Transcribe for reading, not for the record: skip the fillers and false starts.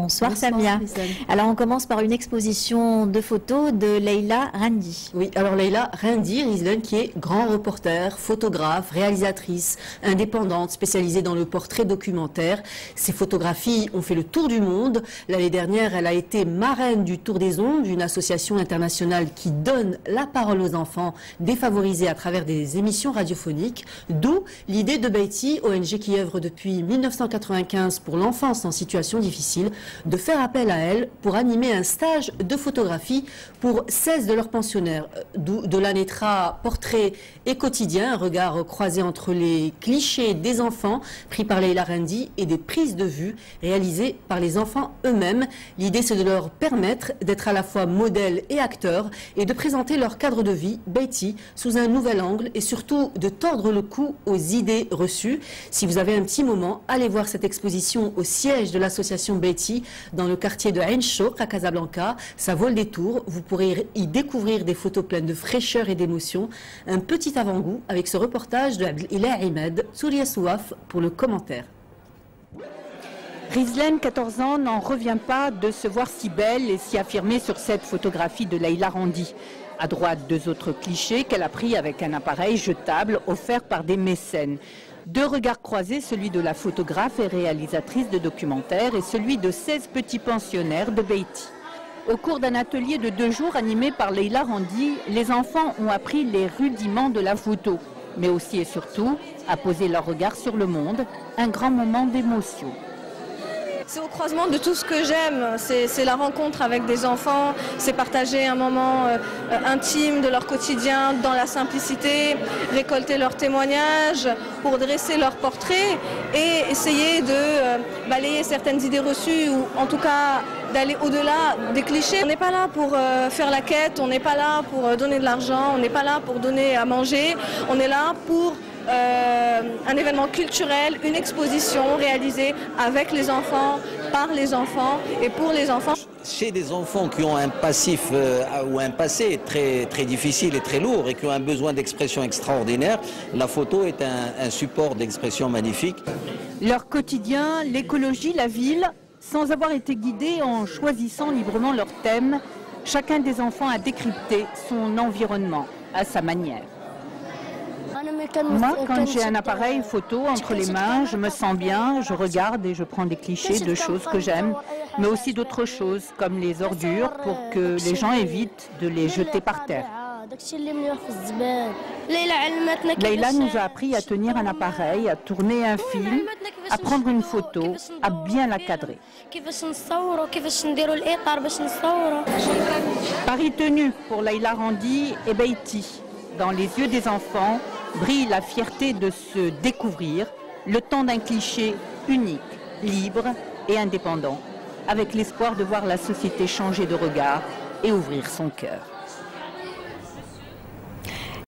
Bonsoir, Bonsoir Samia. Rizlan. Alors on commence par une exposition de photos de Leila Rendi. Oui, alors Leila Rendi, Rizlan, qui est grand reporter, photographe, réalisatrice, indépendante, spécialisée dans le portrait documentaire. Ses photographies ont fait le tour du monde. L'année dernière, elle a été marraine du Tour des Ondes, une association internationale qui donne la parole aux enfants défavorisés à travers des émissions radiophoniques. D'où l'idée de Beiti, ONG qui œuvre depuis 1995 pour l'enfance en situation difficile, de faire appel à elle pour animer un stage de photographie pour 16 de leurs pensionnaires. De là naîtra Portrait et Quotidien, un regard croisé entre les clichés des enfants pris par Leila Rendi et des prises de vue réalisées par les enfants eux-mêmes. L'idée, c'est de leur permettre d'être à la fois modèles et acteurs et de présenter leur cadre de vie, Beiti, sous un nouvel angle et surtout de tordre le cou aux idées reçues. Si vous avez un petit moment, allez voir cette exposition au siège de l'association Beiti dans le quartier de Ain Chouk à Casablanca. Ça vaut le détour. Vous pourrez y découvrir des photos pleines de fraîcheur et d'émotion. Un petit avant-goût avec ce reportage de Abdelilah Ahmed, Souria Souaf pour le commentaire. Rizlan, 14 ans, n'en revient pas de se voir si belle et si affirmée sur cette photographie de Leila Rendi. À droite, deux autres clichés qu'elle a pris avec un appareil jetable offert par des mécènes. Deux regards croisés, celui de la photographe et réalisatrice de documentaires et celui de 16 petits pensionnaires de Beiti. Au cours d'un atelier de 2 jours animé par Leila Rendi, les enfants ont appris les rudiments de la photo, mais aussi et surtout à poser leur regard sur le monde, un grand moment d'émotion. C'est au croisement de tout ce que j'aime, c'est la rencontre avec des enfants, c'est partager un moment intime de leur quotidien dans la simplicité, récolter leurs témoignages pour dresser leur portrait et essayer de balayer certaines idées reçues ou en tout cas d'aller au-delà des clichés. On n'est pas là pour faire la quête, on n'est pas là pour donner de l'argent, on n'est pas là pour donner à manger, on est là pour un événement culturel, une exposition réalisée avec les enfants, par les enfants et pour les enfants. Chez des enfants qui ont un passif ou un passé très, très difficile et très lourd et qui ont un besoin d'expression extraordinaire, la photo est un support d'expression magnifique. Leur quotidien, l'écologie, la ville, sans avoir été guidés en choisissant librement leur thème, chacun des enfants a décrypté son environnement à sa manière. Moi, quand j'ai un appareil photo entre les mains, je me sens bien, je regarde et je prends des clichés de choses que j'aime, mais aussi d'autres choses, comme les ordures, pour que les gens évitent de les jeter par terre. Leila nous a appris à tenir un appareil, à tourner un film, à prendre une photo, à bien la cadrer. Pari tenu pour Leila Rendi et Beiti. Dans les yeux des enfants, brille la fierté de se découvrir, le temps d'un cliché unique, libre et indépendant, avec l'espoir de voir la société changer de regard et ouvrir son cœur.